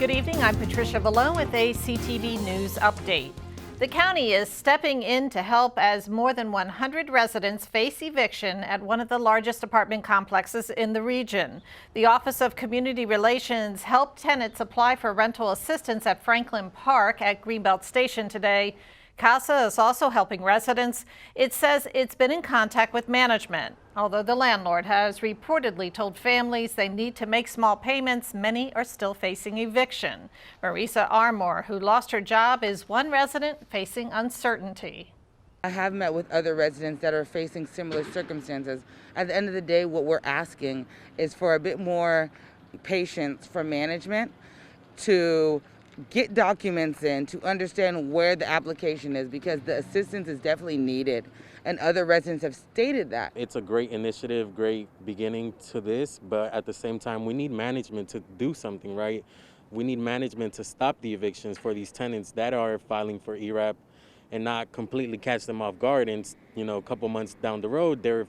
Good evening, I'm Patricia Vallone with a CTV News Update. The county is stepping in to help as more than 100 residents face eviction at one of the largest apartment complexes in the region. The Office of Community Relations helped tenants apply for rental assistance at Franklin Park at Greenbelt Station today. CASA is also helping residents. It says it's been in contact with management. Although the landlord has reportedly told families they need to make small payments, many are still facing eviction. Marisa Armour, who lost her job, is one resident facing uncertainty. I have met with other residents that are facing similar circumstances. At the end of the day, what we're asking is for a bit more patience from management to get documents in, to understand where the application is, because the assistance is definitely needed. And other residents have stated that. It's a great initiative, great beginning to this, but at the same time, we need management to do something, right? We need management to stop the evictions for these tenants that are filing for ERAP and not completely catch them off guard. And, a couple months down the road, they're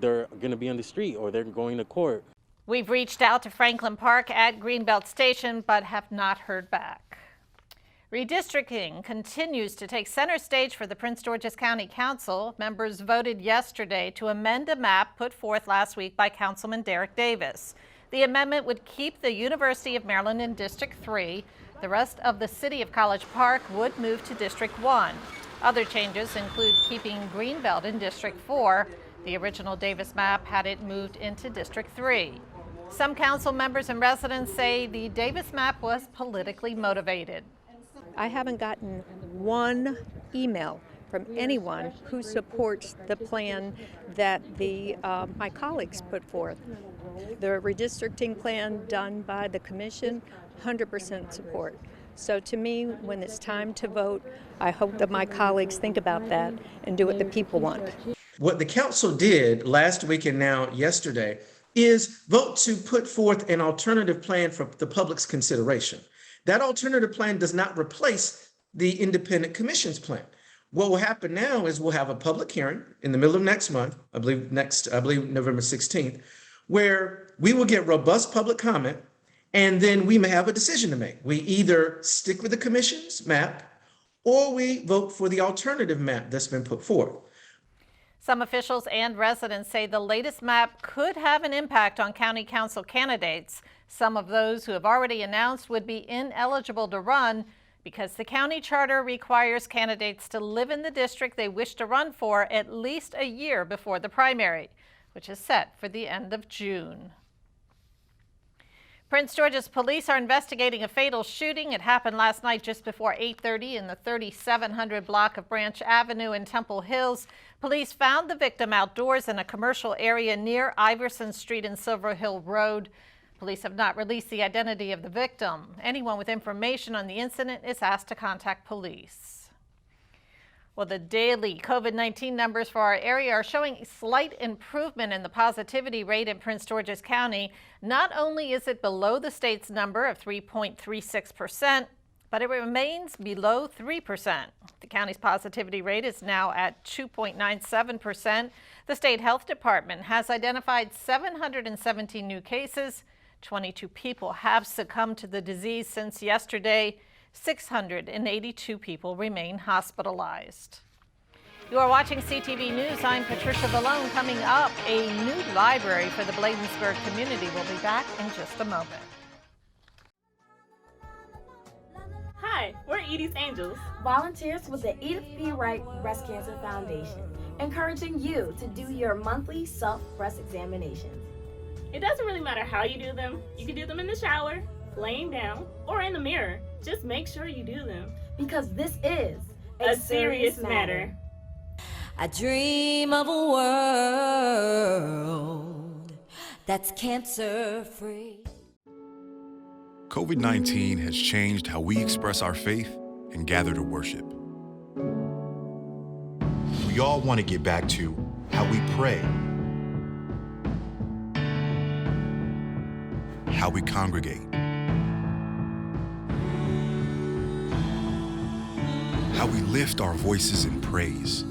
going to be on the street or they're going to court. We've reached out to Franklin Park at Greenbelt Station, but have not heard back. Redistricting continues to take center stage for the Prince George's County Council. Members voted yesterday to amend a map put forth last week by Councilman Derrick Davis. The amendment would keep the University of Maryland in District 3. The rest of the city of College Park would move to District 1. Other changes include keeping Greenbelt in District 4. The original Davis map had it moved into District 3. Some council members and residents say the Davis map was politically motivated. I haven't gotten one email from anyone who supports the plan that my colleagues put forth. The redistricting plan done by the commission, 100% support. So to me, when it's time to vote, I hope that my colleagues think about that and do what the people want. What the council did last week and now yesterday is vote to put forth an alternative plan for the public's consideration. That alternative plan does not replace the independent commission's plan. What will happen now is we'll have a public hearing in the middle of next month, I believe November 16th, where we will get robust public comment, and then we may have a decision to make. We either stick with the commission's map or we vote for the alternative map that's been put forth. Some officials and residents say the latest map could have an impact on county council candidates. Some of those who have already announced would be ineligible to run because the county charter requires candidates to live in the district they wish to run for at least a year before the primary, which is set for the end of June. Prince George's police are investigating a fatal shooting. It happened last night just before 8:30 in the 3700 block of Branch Avenue in Temple Hills. Police found the victim outdoors in a commercial area near Iverson Street and Silver Hill Road. Police have not released the identity of the victim. Anyone with information on the incident is asked to contact police. Well, the daily COVID-19 numbers for our area are showing slight improvement in the positivity rate in Prince George's County. Not only is it below the state's number of 3.36%, but it remains below 3%. The county's positivity rate is now at 2.97%. The state health department has identified 717 new cases. 22 people have succumbed to the disease since yesterday. 682 people remain hospitalized. You are watching CTV News. I'm Patricia Vallone. Coming up, a new library for the Blatensburg community. We'll be back in just a moment. Hi, we're Edie's Angels, volunteers with the Edith B. Wright Breast Cancer Foundation, encouraging you to do your monthly self-breast examinations. It doesn't really matter how you do them. You can do them in the shower, laying down, or in the mirror. Just make sure you do them. Because this is a serious matter. I dream of a world that's cancer-free. COVID-19 has changed how we express our faith and gather to worship. We all want to get back to how we pray, how we congregate, how we lift our voices in praise.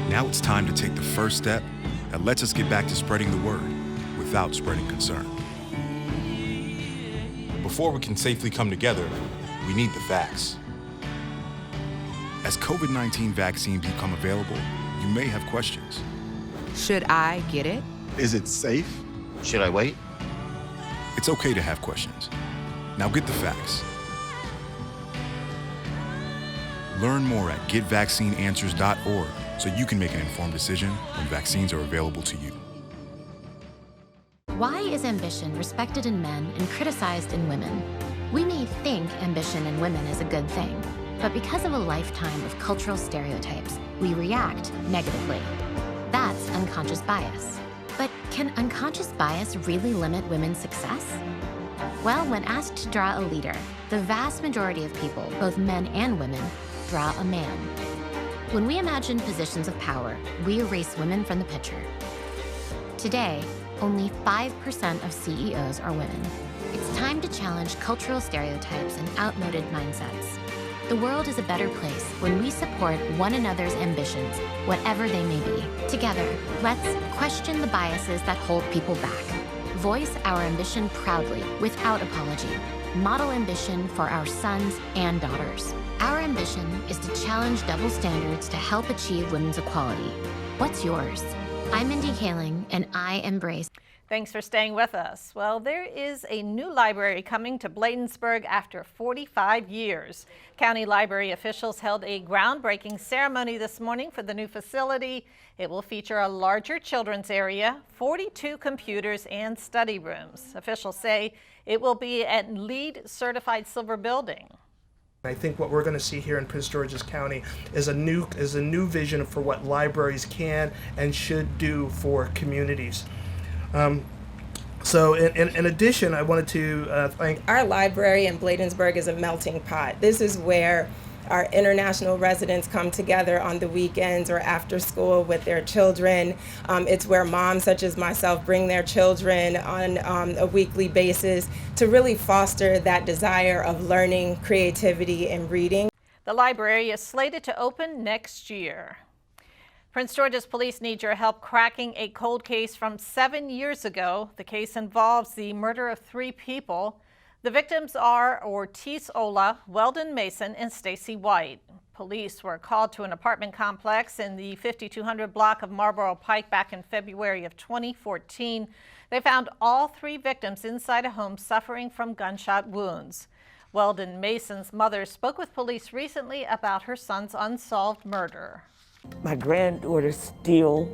Now it's time to take the first step that lets us get back to spreading the word without spreading concern. before we can safely come together, we need the facts. As COVID-19 vaccines become available, you may have questions. Should I get it? Is it safe? Should I wait? It's okay to have questions. Now get the facts. Learn more at getvaccineanswers.org so you can make an informed decision when vaccines are available to you. Why is ambition respected in men and criticized in women? We may think ambition in women is a good thing, but because of a lifetime of cultural stereotypes, we react negatively. That's unconscious bias. But can unconscious bias really limit women's success? Well, when asked to draw a leader, the vast majority of people, both men and women, draw a man. When we imagine positions of power, we erase women from the picture. Today, only 5% of CEOs are women. It's time to challenge cultural stereotypes and outmoded mindsets. The world is a better place when we support one another's ambitions, whatever they may be. Together, let's question the biases that hold people back. Voice our ambition proudly, without apology. Model ambition for our sons and daughters. Our ambition is to challenge double standards to help achieve women's equality. What's yours? I'm Mindy Kaling, and I embrace. Thanks for staying with us. Well, there is a new library coming to Blatensburg after 45 years. County library officials held a groundbreaking ceremony this morning for the new facility. It will feature a larger children's area, 42 computers, and study rooms. Officials say it will be a LEED certified silver building. I think what we're going to see here in Prince George's County is a new vision for what libraries can and should do for communities. So in addition, I wanted to thank our library in Blatensburg is a melting pot. This is where our international residents come together on the weekends or after school with their children. It's where moms such as myself bring their children on a weekly basis to really foster that desire of learning, creativity, and reading. The library is slated to open next year. Prince George's police need your help cracking a cold case from 7 years ago. The case involves the murder of 3 people. The victims are Ortiz Ola, Weldon Mason, and Stacy White. Police were called to an apartment complex in the 5200 block of Marlboro Pike back in February of 2014. They found all 3 victims inside a home suffering from gunshot wounds. Weldon Mason's mother spoke with police recently about her son's unsolved murder. My granddaughter still,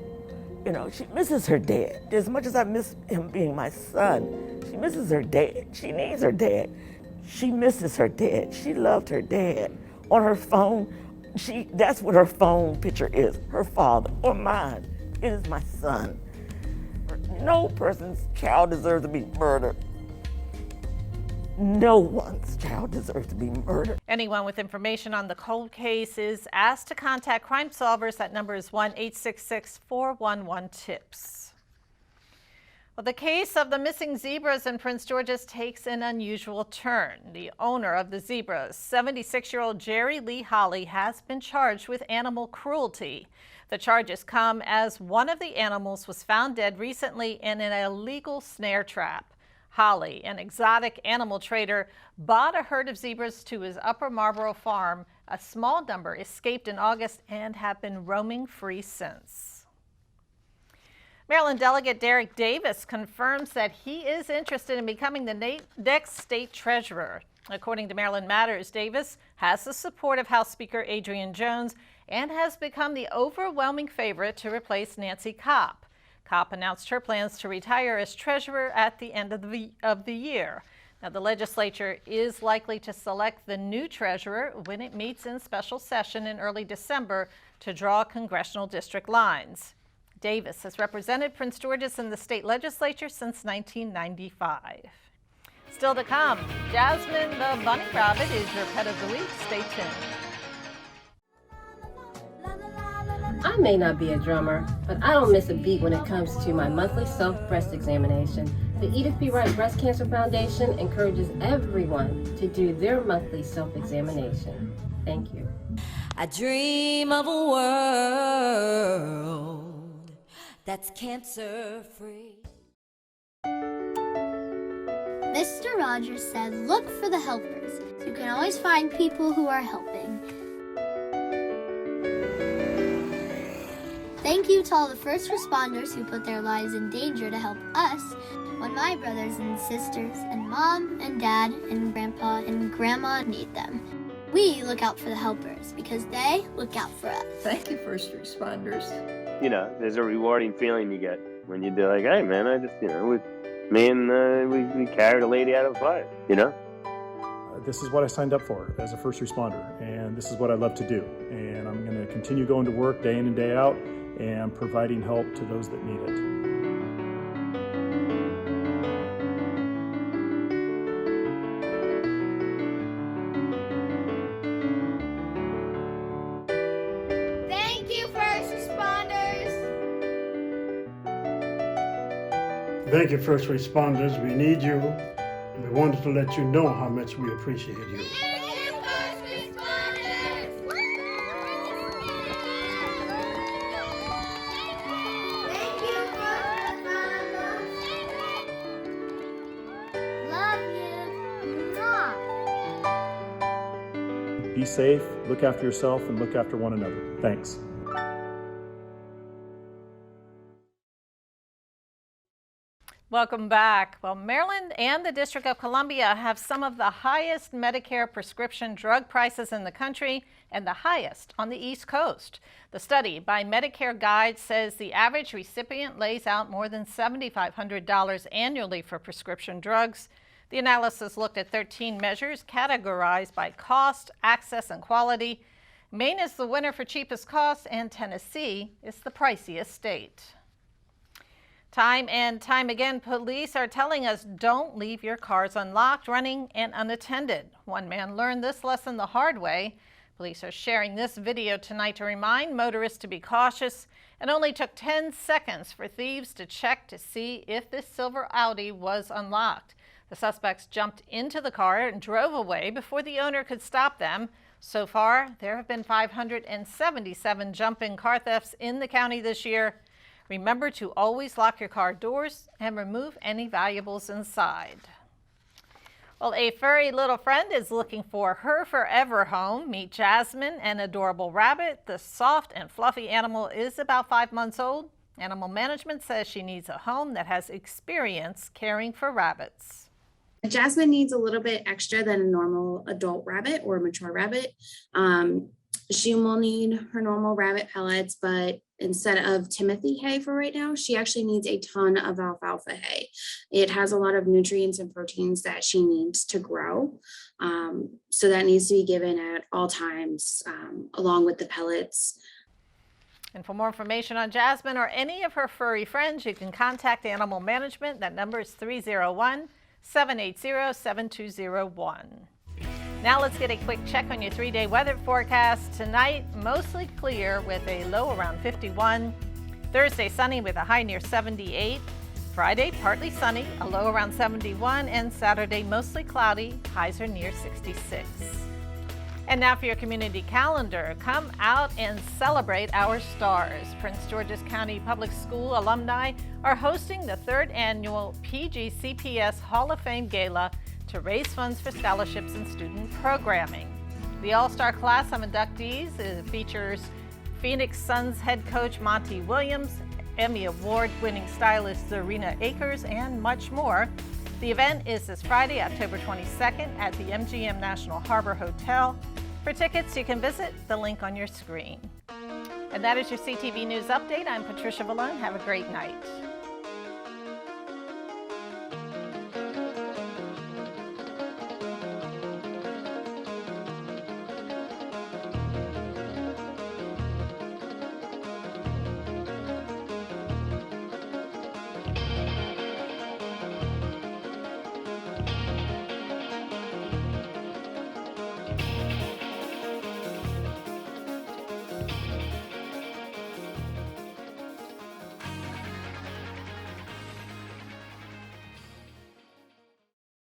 she misses her dad. As much as I miss him being my son, she misses her dad. She needs her dad. She misses her dad. She loved her dad. On her phone, that's what her phone picture is, her father or mine. It is my son. No person's child deserves to be murdered. No one's child deserves to be murdered. Anyone with information on the cold case is asked to contact Crime Solvers. That number is 1-866-411-TIPS. Well, the case of the missing zebras in Prince George's takes an unusual turn. The owner of the zebras, 76-year-old Jerry Lee Holly, has been charged with animal cruelty. The charges come as one of the animals was found dead recently in an illegal snare trap. Holly, an exotic animal trader, bought a herd of zebras to his Upper Marlboro farm. A small number escaped in August and have been roaming free since. Maryland Delegate Derrick Davis confirms that he is interested in becoming the next state treasurer. According to Maryland Matters, Davis has the support of House Speaker Adrian Jones and has become the overwhelming favorite to replace Nancy Kopp. Kopp announced her plans to retire as treasurer at the end of the year. Now, the legislature is likely to select the new treasurer when it meets in special session in early December to draw congressional district lines. Davis has represented Prince George's in the state legislature since 1995. Still to come, Jasmine the Bunny Rabbit is your pet of the week. Stay tuned. I may not be a drummer, but I don't miss a beat when it comes to my monthly self-breast examination. The Edith B. Wright Breast Cancer Foundation encourages everyone to do their monthly self-examination. Thank you. I dream of a world that's cancer-free. Mr. Rogers said, look for the helpers. You can always find people who are helping. Thank you to all the first responders who put their lives in danger to help us when my brothers and sisters and mom and dad and grandpa and grandma need them. We look out for the helpers because they look out for us. Thank you, first responders. You know, there's a rewarding feeling you get when you do like, hey man, I just, you know, we carried a lady out of a fire, you know? This is what I signed up for as a first responder, and this is what I love to do. And I'm going to continue going to work day in and day out and providing help to those that need it. Thank you, first responders. Thank you, first responders. We need you. We wanted to let you know how much we appreciate you. Be safe, look after yourself, and look after one another. Thanks. Welcome back. Well, Maryland and the District of Columbia have some of the highest Medicare prescription drug prices in the country and the highest on the East Coast. The study by Medicare Guide says the average recipient lays out more than $7,500 annually for prescription drugs. The analysis looked at 13 measures categorized by cost, access, and quality. Maine is the winner for cheapest cost, and Tennessee is the priciest state. Time and time again, police are telling us don't leave your cars unlocked, running, and unattended. One man learned this lesson the hard way. Police are sharing this video tonight to remind motorists to be cautious. It only took 10 seconds for thieves to check to see if this silver Audi was unlocked. The suspects jumped into the car and drove away before the owner could stop them. So far, there have been 577 jump-in car thefts in the county this year. Remember to always lock your car doors and remove any valuables inside. Well, a furry little friend is looking for her forever home. Meet Jasmine, an adorable rabbit. The soft and fluffy animal is about 5 months old. Animal management says she needs a home that has experience caring for rabbits. Jasmine needs a little bit extra than a normal adult rabbit or mature rabbit. She will need her normal rabbit pellets, but instead of Timothy hay for right now, she actually needs a ton of alfalfa hay. It has a lot of nutrients and proteins that she needs to grow. So that needs to be given at all times, along with the pellets. And for more information on Jasmine or any of her furry friends, you can contact Animal Management. That number is 301-780-7201. Now let's get a quick check on your 3-day weather forecast. Tonight, mostly clear with a low around 51. Thursday, sunny with a high near 78. Friday, partly sunny, a low around 71. And Saturday, mostly cloudy, highs are near 66. And now for your community calendar. Come out and celebrate our stars. Prince George's County Public School alumni are hosting the 3rd annual PGCTV Hall of Fame Gala to raise funds for scholarships and student programming. The all-star class of inductees features Phoenix Suns head coach Monty Williams, Emmy Award-winning stylist Zarina Akers, and much more. The event is this Friday, October 22nd at the MGM National Harbor Hotel. For tickets, you can visit the link on your screen. And that is your CTV News Update. I'm Patricia Valone. Have a great night.